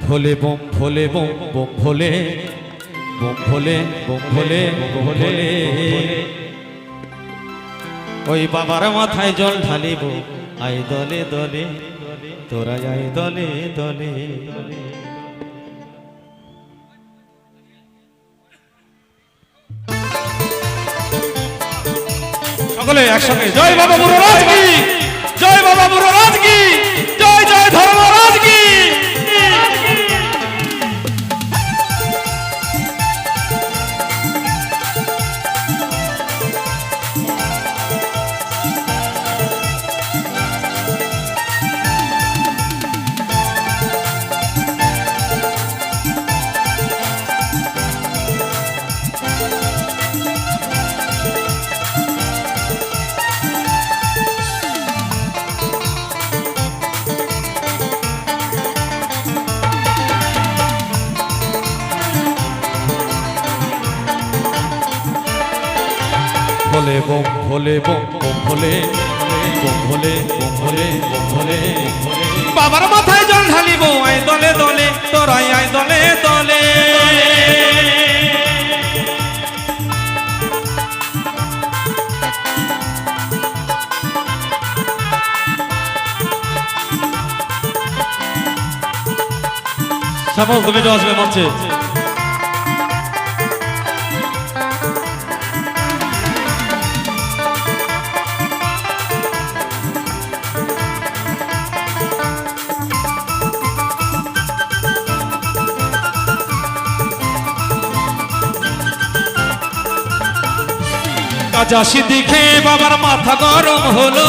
ভোলে bomb ভোলে bomb bomb ভোলে bomb ভোলে bomb ভোলে ভোলে ওই বাবার মাথায় জল ঢালিব আই দলে দলে তোরা আই দলে দলে সকলে একসঙ্গে জয় বাবা বুড়োরাজ কি জয় বাবা বুড়োরাজ কি জয় জয় ধর্মরাজ কি ভোলে বম ভোলে বম বম ভোলে বম ভোলে বম ভোলে বম ভোলে বাবার মাথায় জল ঢালিব আই দলে দলে তোরাই আই দলে দলে সবাই তুমি আসবে মঞ্চে কাজাসি দেখে বাবার মাথা গরম হলো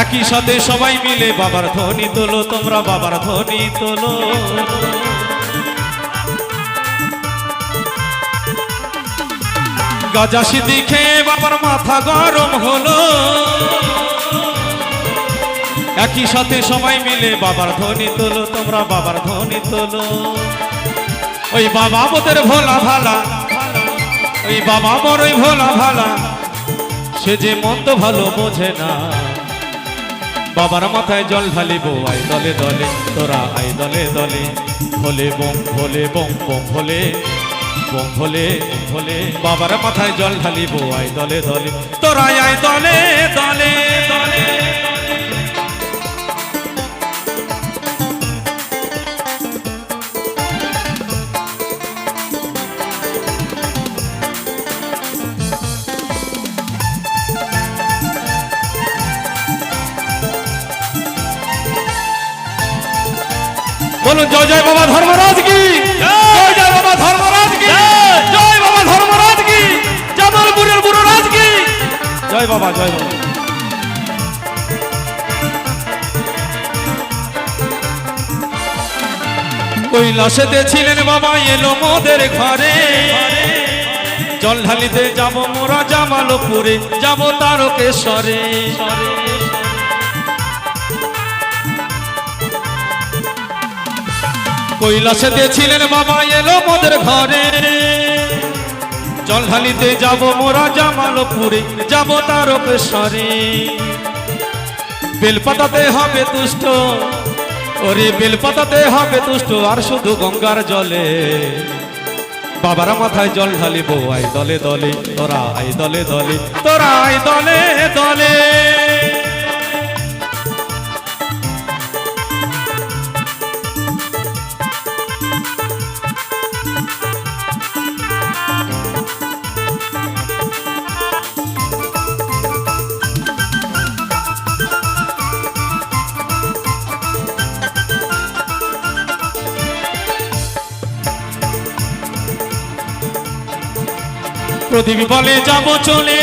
একই সাথে সবাই মিলে বাবার ধ্বনি তোলো তোমরা বাবার ধ্বনি তোলো গাজাসি দেখে বাবার মাথা গরম হলো একই সাথে সবাই মিলে বাবার ধ্বনি তোলো তোমরা বাবার ধ্বনি তোলো ওই বাবা মোদের ভোলা ভালা ওই বাবা বড়ই ভোলা ভালা সে যে মন্দ ভালো বোঝে না বাবার মাথায় জল ঢালিব আই দলে দলে তোরা আই দলে দলে ভোলে বম ভোলে বম বম ভোলে বম ভোলে ভোলে বাবার মাথায় জল ঢালিব আই দলে দলে তোরা আই দলে দলে দলে বলুন জয় জয় বাবা ধর্মরাজ কি জয় জয় বাবা ধর্মরাজ কি জয় বাবা ধর্মরাজ কি জামালপুরের বুড়োরাজ কি জয় বাবা জয় বাবা কৈলাসেতে ছিলেন বাবা এলো মোদের ঘরে জল ঢালিতে যাব মোরা জামালপুরে যাব তারকেশ্বরে কৈলাসেতে ছিলেন বাবা এলো মোদের ঘরে জল ঢালিতে যাব মোরা জামালপুরে যাব তারকেশ্বরে বেলপাতাতে হবে তুষ্ট ওরে বেলপাতাতে হবে তুষ্ট আর শুধু গঙ্গার জলে বাবার মাথায় জল ঢালিব আই দলে দলে তোরা আই দলে দলে তোরা আই দলে দলে প্রদীপ বলে যাব চলে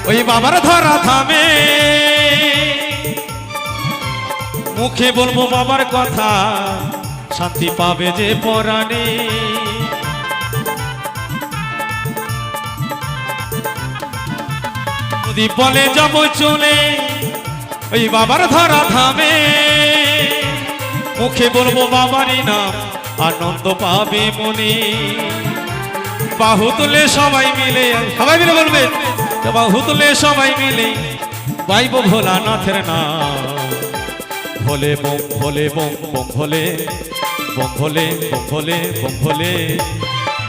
ওই বাবার ধরা থামে মুখে বলবো বাবার কথা শান্তি পাবে যে পরাণে প্রদীপ বলে যাব চলে ওই বাবার ধরা থামে মুখে বলবো বাবারই নাম আনন্দ পাবে মনে বাহু তুলে সবাই মিলে বলবে বাহু তুলে সবাই মিলে বাইব ভোলানাথের নাম ভোলে বোম ভোলে বোম বোম ভোলে বোম ভোলে বোম ভোলে বোম ভোলে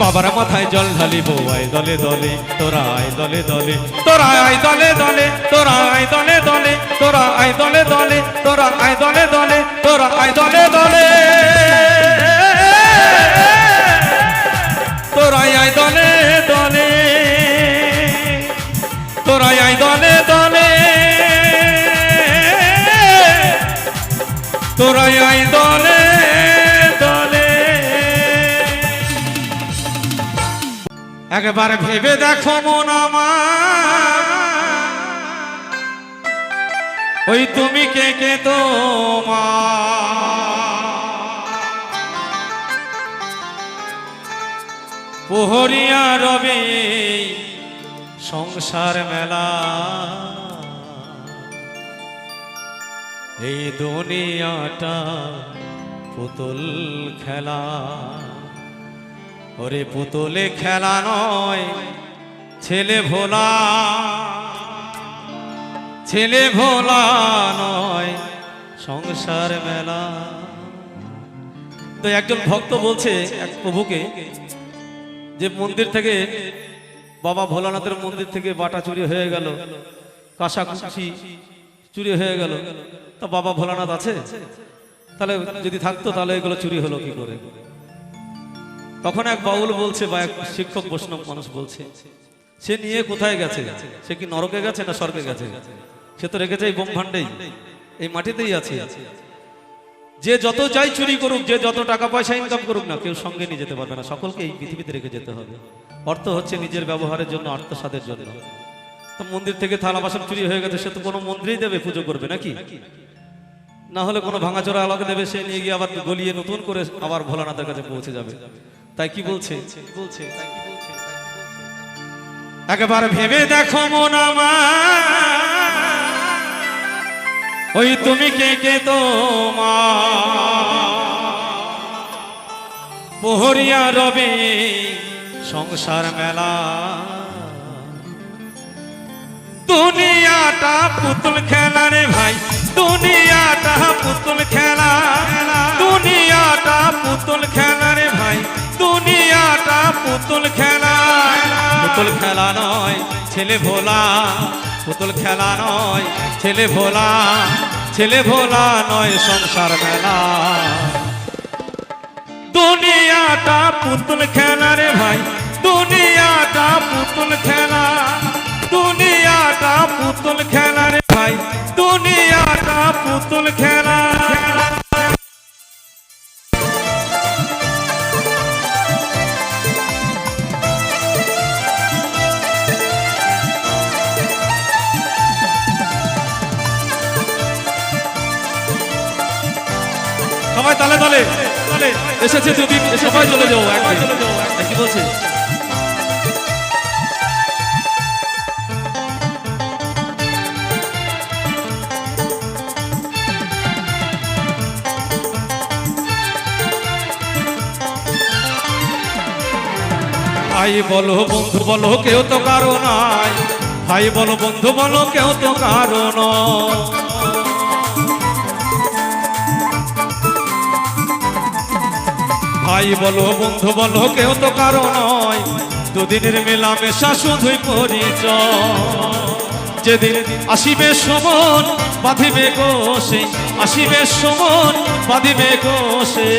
বাবার মাথায় জল ঢালিব আয় দলে দলে তোরা আয় দলে দলে তোরা আয় দলে দলে তোরা আয় দলে দলে তোরা আয় দলে দলে তোরা আয় দলে দলে তোরা আয় দলে দলে তোরা আয় দলে দলে তোরা আয় দলে দলে তোরা আয় দলে দলে একবার ভেবে দেখো মন আমার ওই তুমি কে কে পোহরিয়া রবে সংসার মেলা এই দুনিয়াটা পুতুল খেলা ওরে পুতুলে খেলা নয় ছেলে ভোলা নয় সংসার মেলা। তো একজন ভক্ত বলছে এক প্রভুকে যে মন্দির থেকে বাবা ভোলানাথের মন্দির থেকে বাটা চুরি হয়ে গেল, কাঁসা কুচি চুরি হয়ে গেল, তো বাবা ভোলানাথ আছে? তাহলে যদি থাকতো তাহলে এগুলো চুরি হলো কি করে? তখন এক বাউল বলছে বা এক শিক্ষক বৈষ্ণব মানুষ বলছে, সে নিয়ে কোথায় গেছে? সে কি নরকে গেছে না স্বর্গে গেছে? সে তো রেখেছে এই ব্রহ্মাণ্ডেই, এই মাটিতেই আছে। যে যত যাই চুরি করুক, যে যত টাকা পয়সা ইনকাম করুক না, কেউ সঙ্গে নিয়ে যেতে পারবে না, সকলকে এই পৃথিবীতে রেখে যেতে হবে। অর্থ হচ্ছে নিজের ব্যবহারের জন্য, আত্মসাদের জন্য। তো মন্দির থেকে থালা বাসন চুরি হয়ে গেছে, সে তো কোনো মন্দিরেই দেবে, পুজো করবে নাকি? না হলে কোনো ভাঙাচোরা আলাদা দেবে, সে নিয়ে গিয়ে আবার গলিয়ে নতুন করে আবার ভোলানাথের কাছে পৌঁছে যাবে। তাই কি বলছে? একবার ভেবে দেখো মন আমার ওই তুমি কে কে পোহরিয়া রবে সংসার মেলা দুনিয়াটা পুতুল খেলা রে ভাই, দুনিয়াটা পুতুল খেলা, দুনিয়াটা পুতুল খেলা রে ভাই, দুনিয়াটা পুতুল খেলা। পুতুল খেলা নয় ছেলে ভোলা, পুতুল খেলা নয় ছেলে ভোলা, ছেলে ভোলা নয় সংসার মেলা। দুনিয়াটা পুতুল খেলা রে ভাই, দুনিয়াটা পুতুল খেলা, দুনিয়াটা পুতুল খেলা রে ভাই, দুনিয়াটা পুতুল খেলা। সবাই তালে তালে তালে এসেছে, যদি সবাই চলে যাও, একবার চলে যাও। কি বলছে? ভাই বলো বন্ধু বলো কেউ তো কারো নাই, ভাই বলো বন্ধু বলো কেউ তো কারো নয়। ভাই বলো বন্ধু বলো কেউ তো কারো নয়, দুদিনের মেলামেশা শুধুই পরিচয়। যেদিন আসিবে সমন বাঁধিবে কোষে, আসিবে সমন বাঁধিবে কোষে,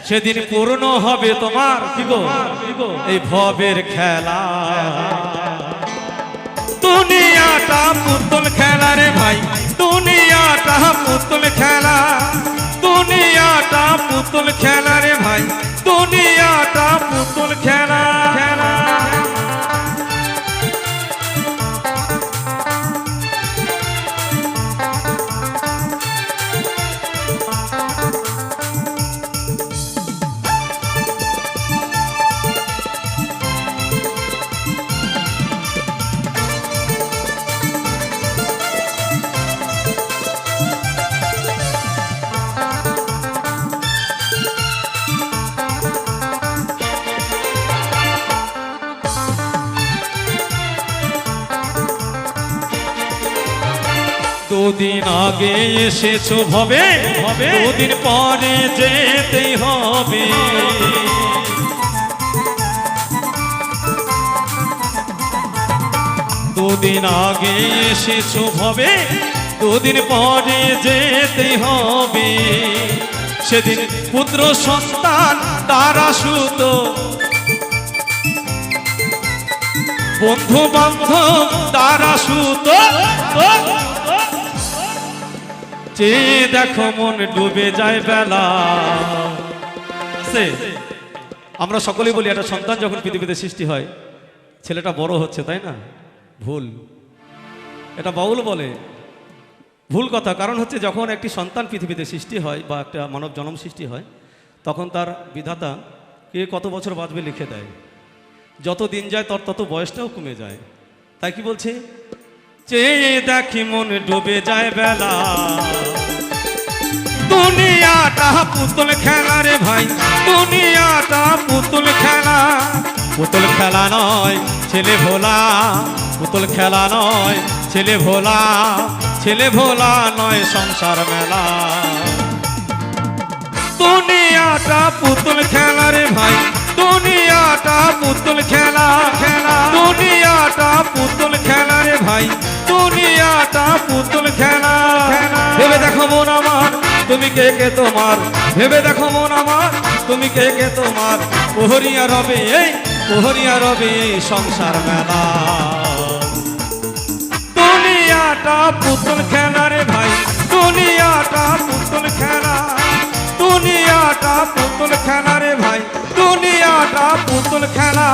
সেদিন পূর্ণ হবে তোমার কি গো এই ভবের খেলা। দুনিয়াটা পুতুল খেলা রে ভাই, দুনিয়াটা পুতুল খেলা, দুনিয়াটা পুতুল খেলা রে ভাই, দুনিয়াটা পুতুল খেলা। আগে এসেছো ভবে দুদিন পরে যেতেই হবে। দুদিন আগে এসেছো ভবে দুদিন পরে যেতেই হবে। সেদিন পুত্র সন্তান তারা সুত বন্ধু বান্ধব তারা সুত চেয়ে দেখো মন ডুবে যায় বেলা। আমরা সকলেই বলি একটা সন্তান যখন পৃথিবীতে সৃষ্টি হয় ছেলেটা বড় হচ্ছে, তাই না? ভুল, এটা বাউল বলে ভুল কথা। কারণ হচ্ছে যখন একটি সন্তান পৃথিবীতে সৃষ্টি হয় বা একটা মানব জন্ম সৃষ্টি হয় তখন তার বিধাতা কে কত বছর বাঁচবে লিখে দেয়। যত দিন যায় তত বয়সটাও কমে যায়। তাই কি বলছে, চেয়ে দেখি মন ডুবে যায় বেলা। দুনিয়াটা পুতুল খেলা রে ভাই, দুনিয়াটা পুতুল খেলা। পুতুল খেলা নয় ছেলে ভোলা, পুতুল খেলা নয় ছেলে ভোলা, ছেলে ভোলা নয় সংসার মেলা। দুনিয়াটা পুতুল খেলা রে ভাই, দুনিয়াটা পুতুল খেলা খেলা। দুনিয়াটা পুতুল খেলা রে ভাই, দুনিয়াটা পুতুল খেলা খেলা। ভেবে দেখো মন আমার তুমি কে কে তোমার, ভেবে দেখো মন আমার তুমি কে কে তোমার। প্রহরিয়া রবে এই প্রহরিয়া রবে এই সংসার মেলা। দুনিয়াটা পুতুল খেলা রে ভাই, দুনিয়াটা পুতুল খেলা। দুনিয়াটা পুতুল খেলা রে ভাই, দুনিয়াটা পুতুল খেলা।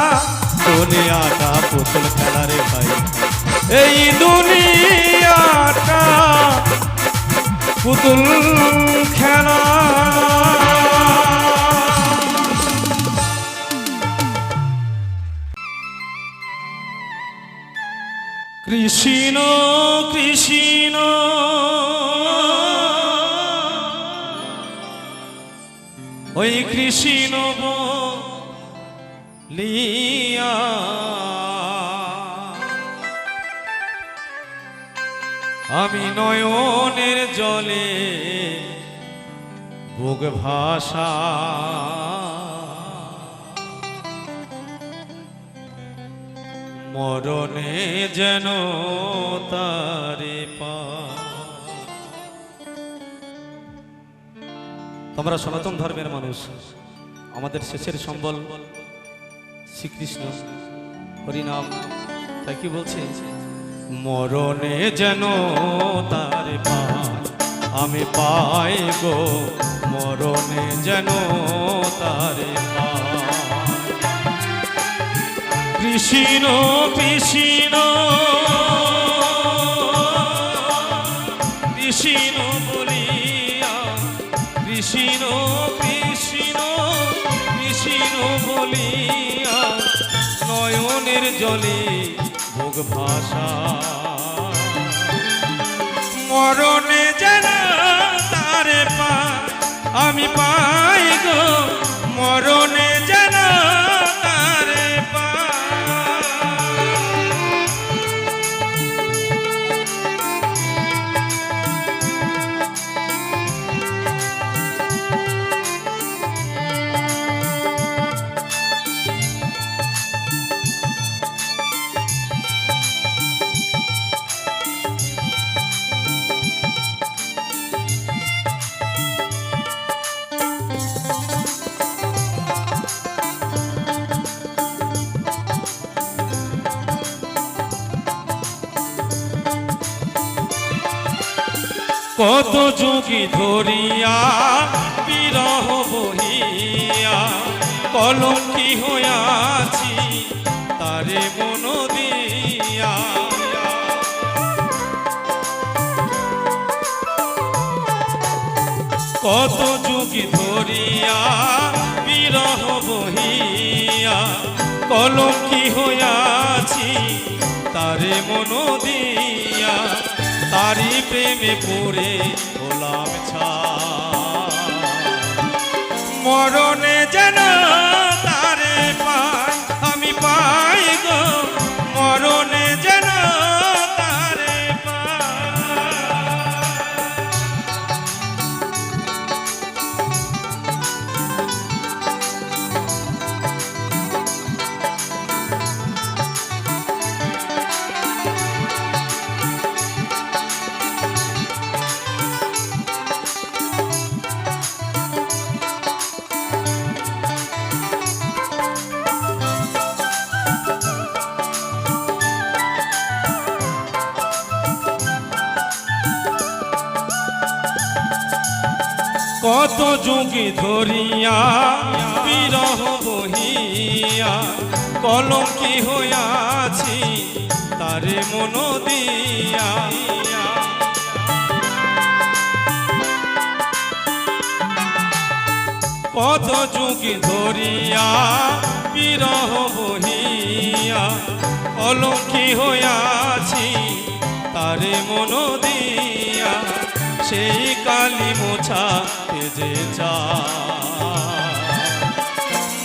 দুনিয়াটা পুতুল খেলা রে ভাই, এই দুনিয়াটা পুতুল খেলা। কৃষ্ণ কৃষ্ণ ওই কৃষ্ণ বলিয়া আমি নয়নের জলে বুক ভাষা। মরণে যেন তারে পা। তোমরা সনাতন ধর্মের মানুষ, আমাদের শেষের সম্বল শ্রীকৃষ্ণ হরিনাম। তাই কি বলছে, মরণে যেন তারে পাই আমি পাই গো, মরণে যেন তারে পাই। কৃষ্ণ কৃষ্ণ কৃষ্ণ বলিয়া, কৃষ্ণ কৃষ্ণ কৃষ্ণ বলিয়া নয়নের জলে ভোগ ভাষা। মরণে যেন তারে পাই আমি পাই গো, মরণে যেন তারে পাই। কত যুগি ধরিয়া বিরহ বহিয়া কলঙ্কি হইয়াছি তারে মন দিয়া। কত যুগি ধরিয়া বিরহ বহিয়া কলঙ্কি হইয়াছি তারে মন দিয়া। তারি প্রেমে পড়ে হলাম ছাই, মরণে যেন তারে পাই আমি পাই গো, মরণে যেন তারে পাই। কত যুগে ধরিয়া বিরহ বহিয়া কলঙ্কি হইয়াছি তারে মন দিয়া। কত যুগে ধরিয়া বিরহ বহিয়া কলঙ্কি হইয়াছি তারে মন দিয়া। সেই কালি মোছা যে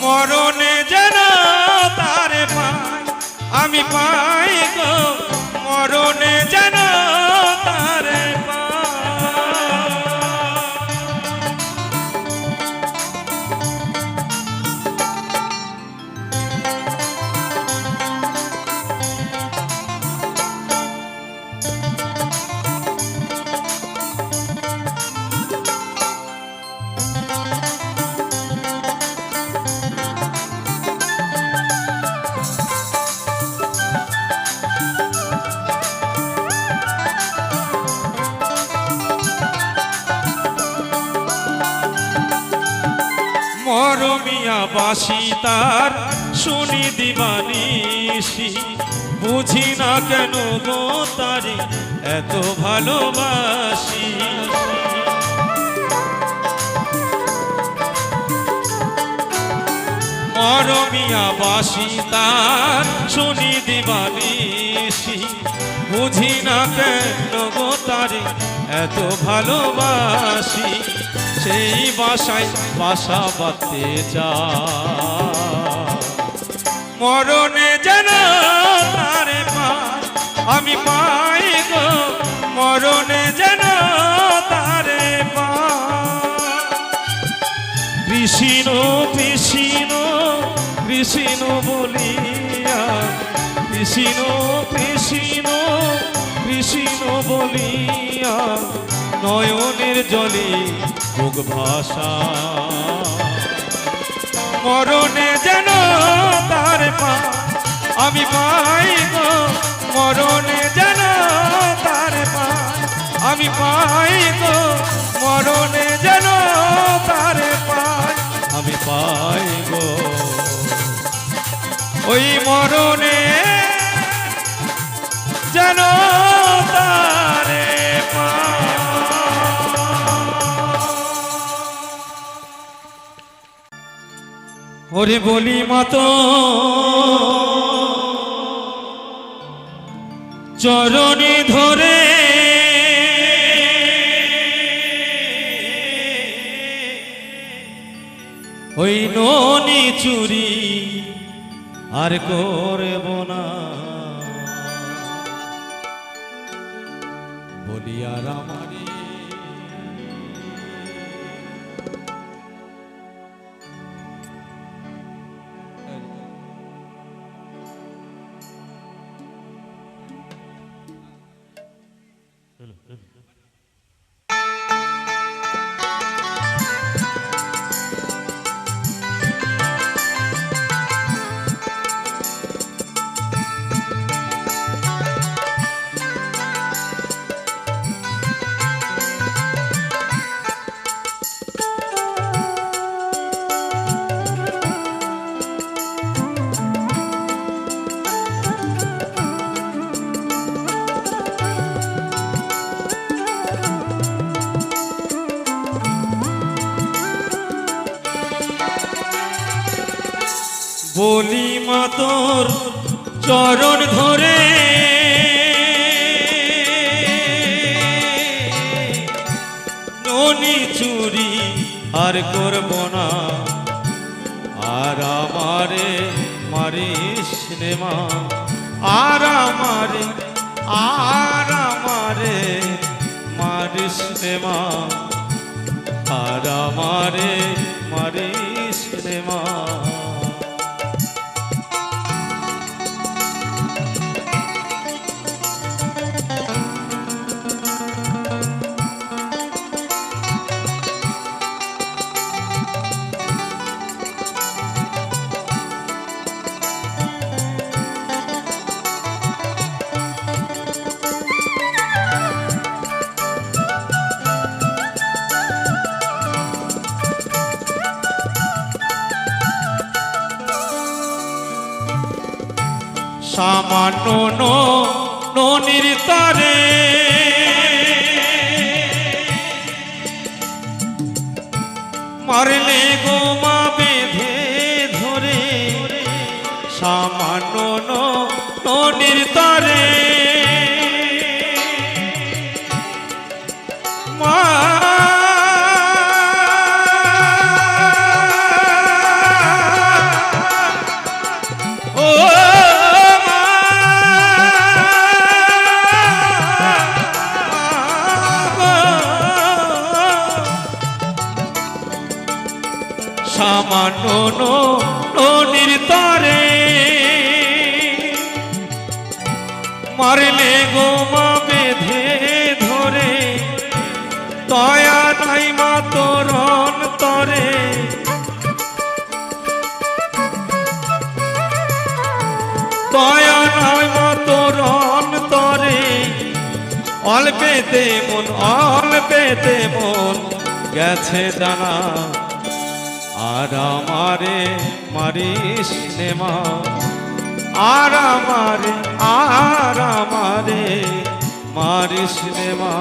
মরণে যেন তারে পাই আমি পাই গো, মরণে যেন তারে পাই। মরমিয়া বাসি তার শুনি দিবানিসি, বুঝি না কেন গো তারি এত ভালোবাসি। মরমিয়া বাসি তার শুনি দিবানিসি, বুঝি না কেন গো তারি এত ভালোবাসি। সেই বাসায় বাসা বাঁধতে যা মরণে যেন তারে পাই আমি পাই গো, মরণে যেন তারে পাই। কৃষ্ণ কৃষ্ণ কৃষ্ণ বলিয়া, কৃষ্ণ কৃষ্ণ কৃষ্ণ বলিয়া নয়নের জলে বুক ভাষা। মরণে যেন তার পাই আমি পাই গো, মরণে যেন তার পাই আমি পাই গো, মরণে যেন তার পাই আমি পাই গো। ওই মরণে যেন তারে পাই। ওরে বলি মাতো চরণে ধরে ওই ননি চুরি আর করব না, বলি আর আমারে বলি মা তোর চরণ ধরে ননি চুরি আর করব না, আর আমারে মারিস নে মা, আর আমারে মারিস নে মা, আর আমারে মারিস নে মা। সামান্য ননির তারে মারলে গো মা বেঁধে ধরে সামান্য ননির তারে মা সামান্য ননির তারে মারলে গো মা বেঁধে ধরে দয়া নাই মা তোর অন্তরে দয়া নাই মা তোর অন্তরে অল্পেতে মন গেছে জানা আর আমারে মারিস নে মা আর আমারে মারিস নে মা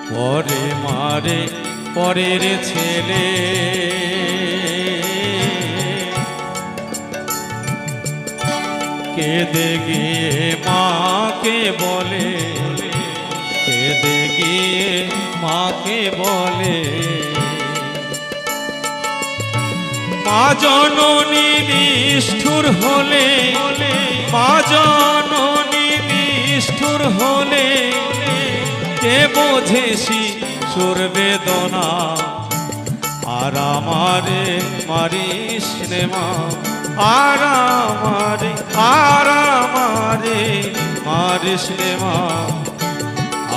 পরে মারে পরের ছেলে কেঁদে গিয়ে মাকে বলে কেঁদে গিয়ে মাকে বলে মা জননী নিষ্ঠুর হলে মা জননী নিষ্ঠুর হলে কে বোঝেছি সুর বেদনা আর আমারে মারিস নে মা আর আমারে মারিস নে মা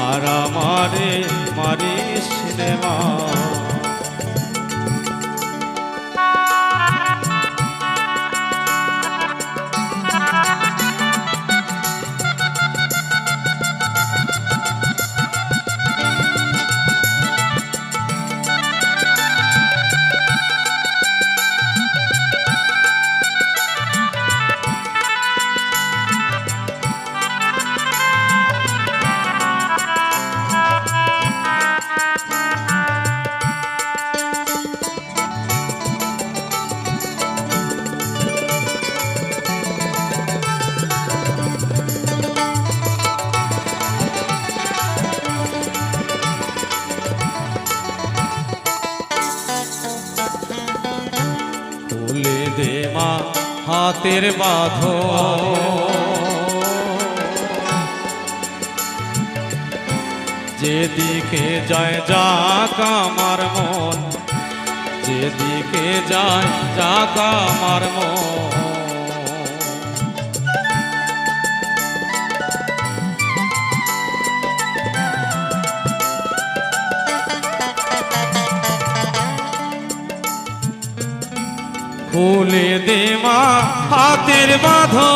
আর আমারে মারিস নে মা খুলে দে মা হাতের বাঁধন যেদিকে যায় যাক আমার মন যেদিকে যায় যাক আমার মন খুলে দে মা হাতের বাঁধন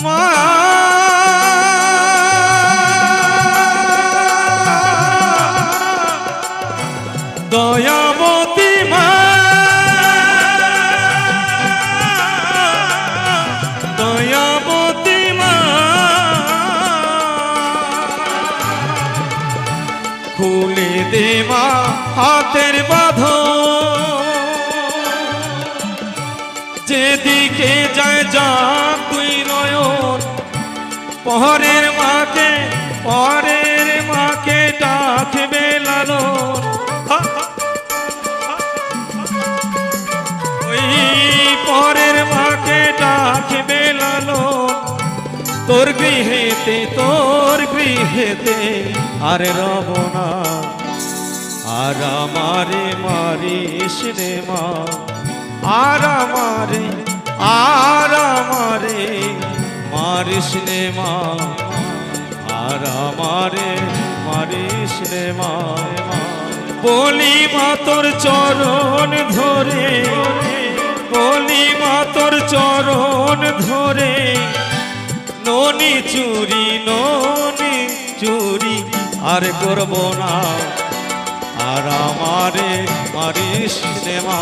মা দয়াবতী মা দয়াবতী মা খুলে দে মা হাতের বাঁধন যেদিকে যায় যাক তুই নয়ন পরের মাকে ডাকবে লালন ওই পরের মাকে ডাকবে লালন তোর গৃহেতে আর রব না আর আমারে মারিস রে মা, আর আমারে মারিস রে মা, আর আমারে মারিস রে মা। বলি মা তোর চরণ ধরে, বলি মা তোর চরণ ধরে, ননি চুরি আর করব না। আর আমারে মারিস রে মা,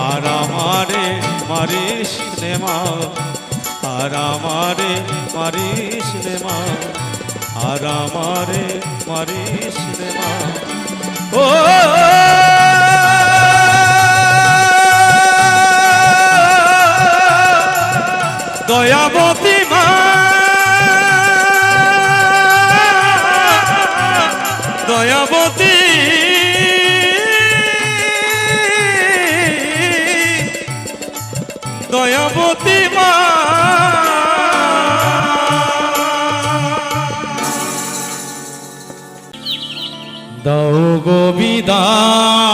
আর আমারে মারিস রে মা, আর আমারে মারিস রে মা, আর আমারে মারিস রে মা। ও দয়াবতী মা, দয়াবতী দয়াবতী মা, দাও গো বিদায়,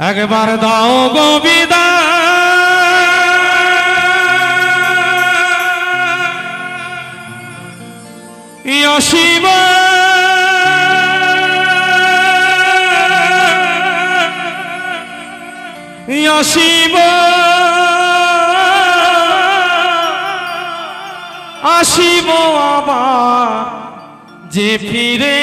একবার দাও গো বিদায়। শিব শিব আসিব আবার যে ফিরে,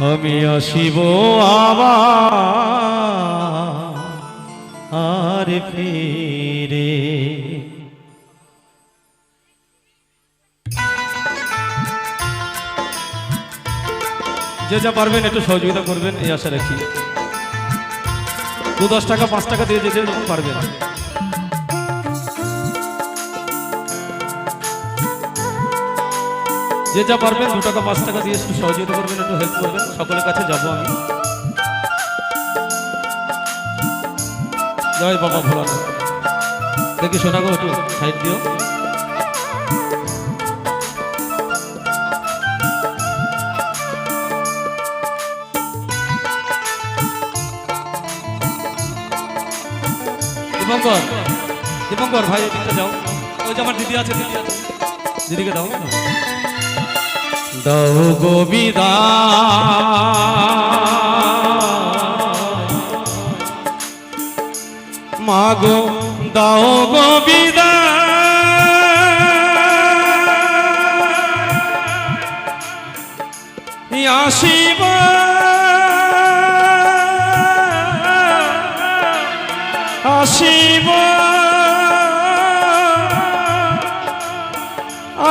আমি আসিব আবার আর ফিরে। যে যা পারবেন একটু সহযোগিতা করবেন এই আশা রাখি। 2-10 টাকা 5 টাকা দিয়ে যেতে পারবেন। যে যা পারবেন 2 টাকা 5 টাকা দিয়ে একটু সহযোগিতা করবেন, একটু হেল্প করবেন। সকলের কাছে যাব আমি। জয় বাবা ভোলানাথ। দেখি শোনা গো একটু সাইড দিও। দীপঙ্কর, দীপঙ্কর ভাই এদিকে যাও। ওই যে আমার দিদি আছে, দিদিকে দাও। দাও গো বিদায় মাগো, দাও গো বিদায়। আসিব আসিব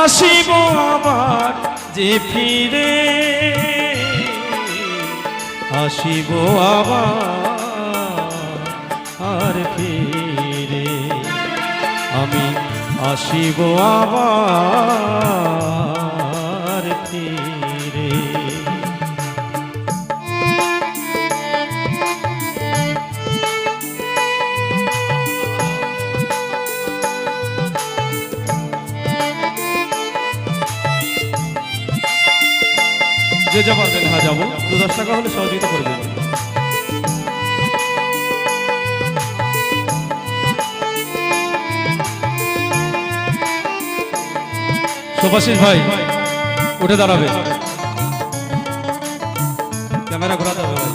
আসিব আবার যে ফিরে, আসিব আবার আর ফিরে, আমি আসিব আবার ফিরে। যে যা পারবেন হ্যাঁ যাবো। 2-10 টাকা হলে সহযোগিতা করবেন। সুভাষিস ভাই উঠে দাঁড়াবে, ক্যামেরা ঘোরাতে হবে ভাই।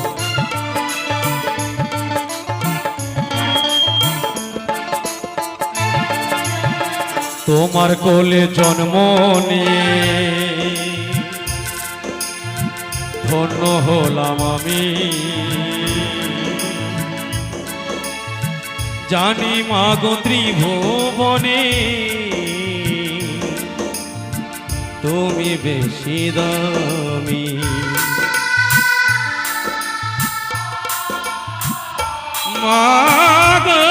তোমার কোলে জন্ম নিয়ে ধন্য হলাম আমি, জানি মাগো ত্রিভুবনে তুমি বেশি দামি। মাগো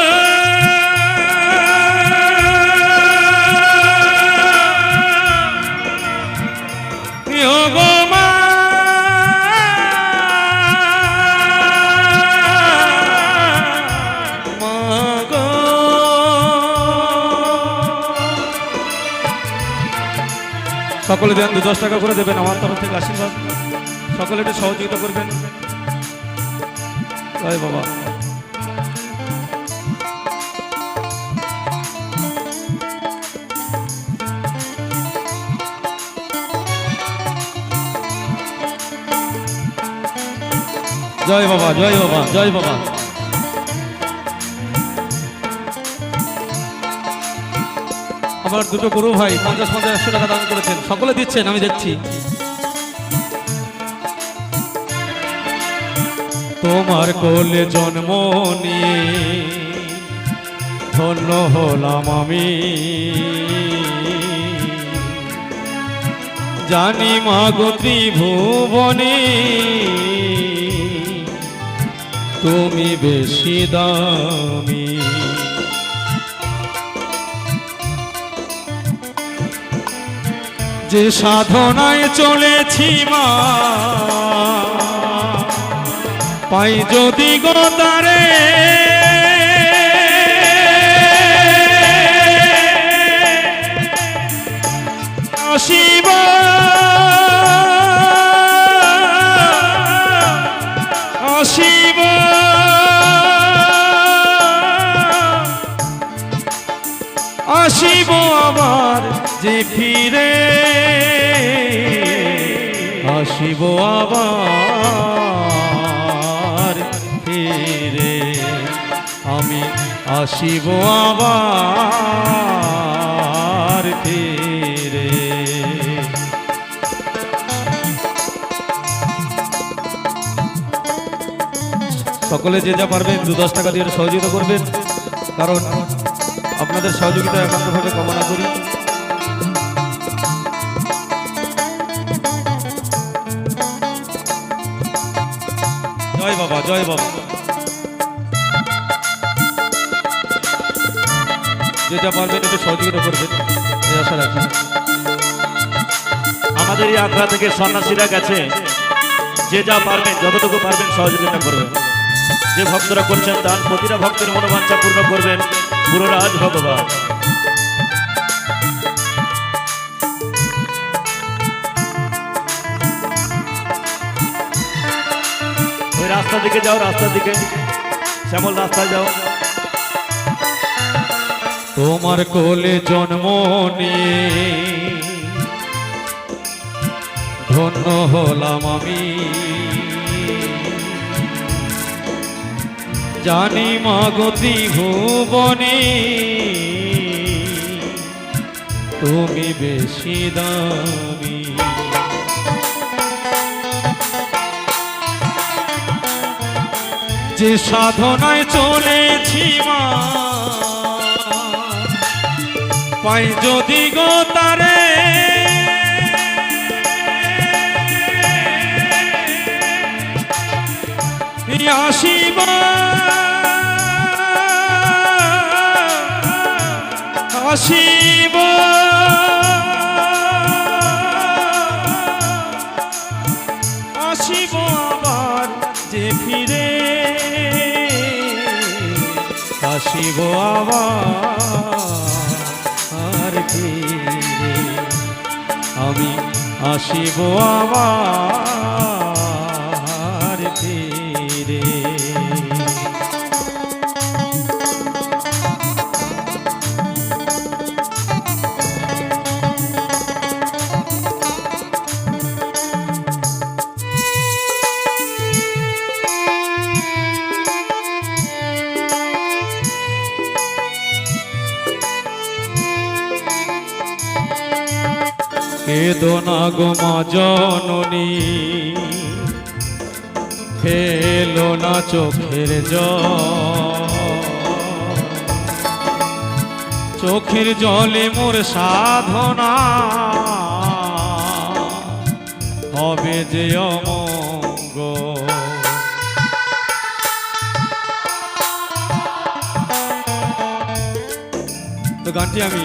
সকলে দেন 10 টাকা করে দেবেন আমার তরফ থেকে আশীর্বাদ। সকলে একটু সহযোগিতা করবেন। জয় বাবা। জয় বাবা, জয় বাবা, জয় বাবা। আমার দুটো গুরু ভাই 50-50 100 টাকা দান করেছেন, সকলে দিচ্ছেন আমি দেখছি। তোমার কোলে জন্ম নিয়ে ধন্য হলাম আমি, জানি মা গো ত্রিভুবনে তুমি বেশি দামি। যে সাধনায় চলেছি মা পাই যদি গো তারে, আসিব আসিব আসিব আবার যে ফিরে, আসিব আবার ফিরে, আমি আসিব আবার ফিরে। সকলে যে যা পারবেন 2-10 টাকা দিয়ে সহযোগিতা করবেন, কারণ আপনাদের সহযোগিতা একান্তভাবে কামনা করি। জয় বাবা, জয় বাবা। যেটা পারবেন একটু সহযোগিতা করবেন এই আশা রাখি। আমাদের এই আখড়া থেকে সন্ন্যাসীরা গেছে, যে যা পারবেন যতটুকু পারবেন সহযোগিতা করবেন। যে ভক্তরা করছেন দান প্রতিটা ভক্তের মনোবাঞ্ছা পূর্ণ করবেন পুরোরাজ ভগবান। ওই রাস্তা দিকে যাও, রাস্তার দিকে শ্যামল রাস্তায় যাও। তোমার কোলে জন্ম নিয়ে ধন্য হলাম আমি, জানি মা গো ত্রিভুবনে তুমি বেশি দামি। যে সাধনায় চলেছি মা পাই যদি গো তারে, আসিব আসিব আসিব আবার যে ফিরে, আসিব আবার ফিরে, আমি আসিব আবার ফিরে। কেদো না গো মা জননী, ফেলো না চোখের জল, চোখের জলে মোর সাধনা হবে যে অমঙ্গল। তো গানটি আমি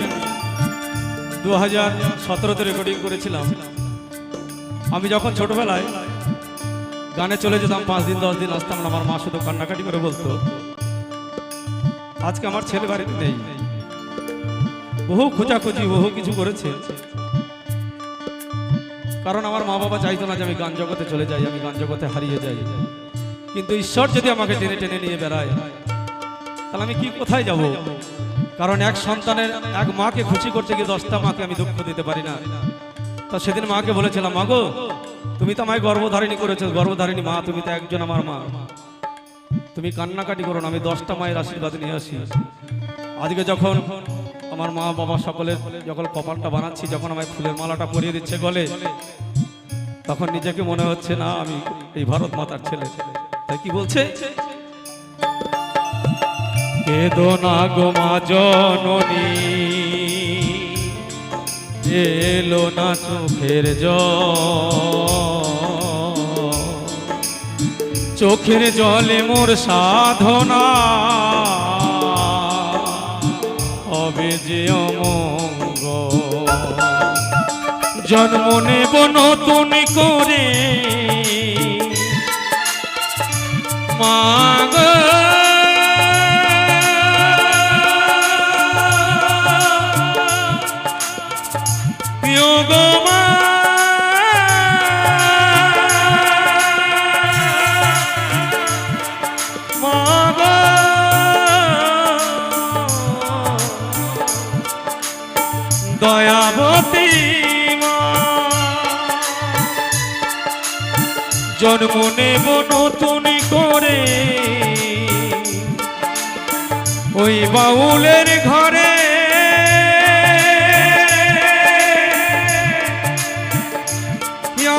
2017-তে রেকর্ডিং করেছিলাম। আমি যখন ছোটবেলায় গানে চলে যেতাম, 5 দিন 10 দিন আসতাম না, আমার মা শুধু কান্নাকাটি করে বলতো আজকে আমার ছেলে বাড়িতে নেই। বহু খোঁজাখুঁজি বহু কিছু করেছে, কারণ আমার মা বাবা চাইতো না যে আমি গান জগতে চলে যাই, আমি গান জগতে হারিয়ে যাই। কিন্তু ঈশ্বর যদি আমাকে টেনে টেনে নিয়ে বেড়ায়, তাহলে আমি কি কোথায় যাব? কারণ এক সন্তানের, এক মাকে খুশি করতে গিয়ে 10টা মাকে আমি দুঃখ দিতে পারি না। তা সেদিন মাকে বলেছিলাম, মা গো, তুমি তো আমায় গর্ভধারিণী করেছো, গর্ভধারিণী মা, তুমি তো একজন আমার মা, তুমি কান্নাকাটি করো না, আমি 10টা মায়ের আশীর্বাদ নিয়ে আসি। আজকে যখন আমার মা বাবা সকলের যখন কপালটা বানাচ্ছি, যখন আমায় ফুলের মালাটা পরিয়ে দিচ্ছে গলে, তখন নিজেকে মনে হচ্ছে না আমি এই ভারত মাতার ছেলে। তাই কি বলছে, কেদো না গো মা জননী, এলো না চোখের জল, চোখের জলে মোর সাধনা হবে যে অমঙ্গল। জন্ম নেব নতুন করে মা গো, প্রিয় গো মা, মা গো, দয়াবতী মা, জন্ম নেব নতুন করে ওই বাউলের ঘরে,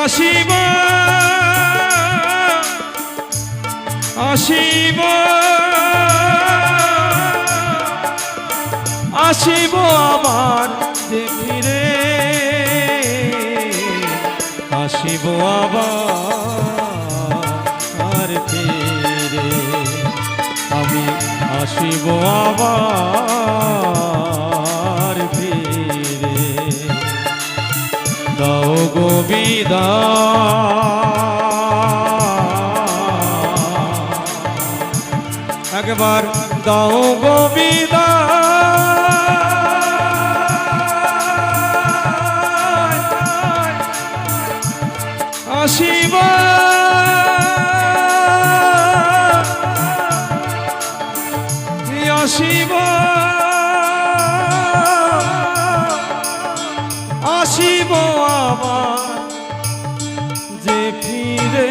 আসিব আসিব আসিব আবার যে ফিরে, আসিব আবার ফিরে, আমি আসিব আবার ফিরে। দাও গো বিদায়, একবার দাও গো বিদায়, আসিব আসিব আসিব আবার যে ফিরে।